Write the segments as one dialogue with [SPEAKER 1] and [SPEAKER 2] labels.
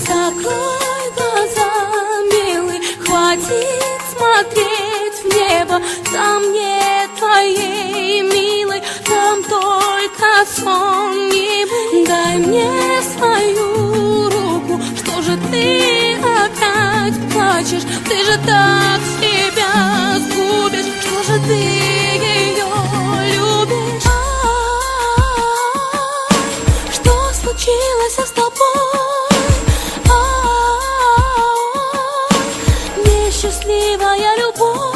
[SPEAKER 1] Закрой глаза, милый, хватит смотреть в небо. Там нет твоей милой, там только сон небо. Дай мне свою руку, что же ты опять плачешь? Ты же так себя сгубишь, что же ты ее любишь? Что случилось с тобой? Несчастливая любовь.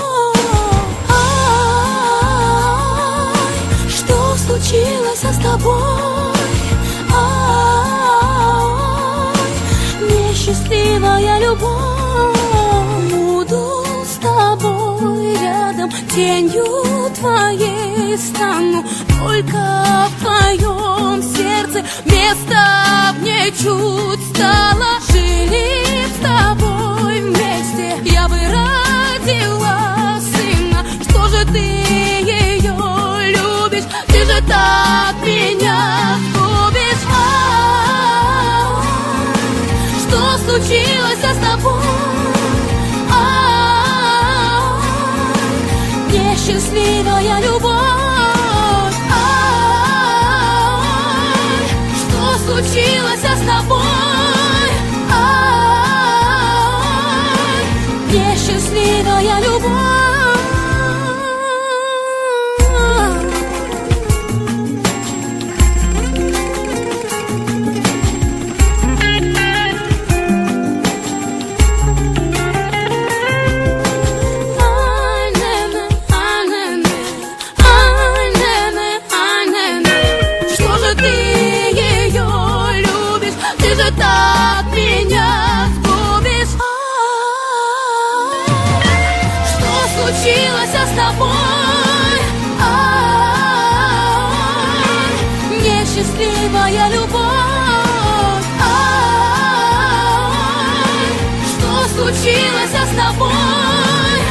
[SPEAKER 1] Что случилось с тобой? Несчастливая любовь. Буду с тобой рядом, тенью твоей стану. Только в твоем сердце места мне чуть стало. Жили с тобой вместе, я бы родила сына. Что же ты ее любишь? Ты же так меня губишь. Что случилось с тобой? Несчастливая любовь. Что случилось с тобой? Несчастливая любовь. Так меня сгубишь. Что случилось с тобой? Несчастливая любовь. Что случилось с тобой?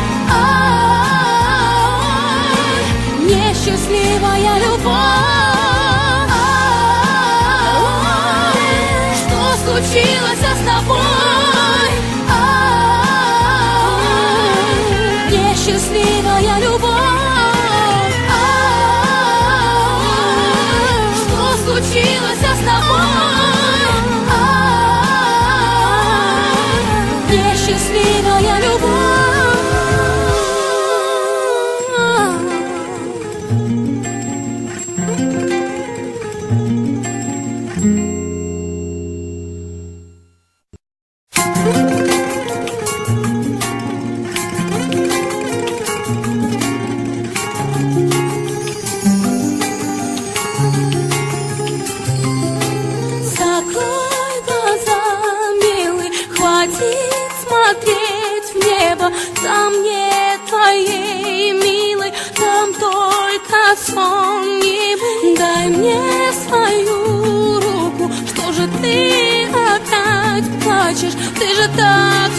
[SPEAKER 1] Несчастливая любовь. Случилось с тобой? Несчастливая любовь. Что случилось с тобой? Несчастливая любовь. Смотреть в небо, там нет твоей милой, там только сон небо. Дай мне свою руку, что же ты опять плачешь? Ты же так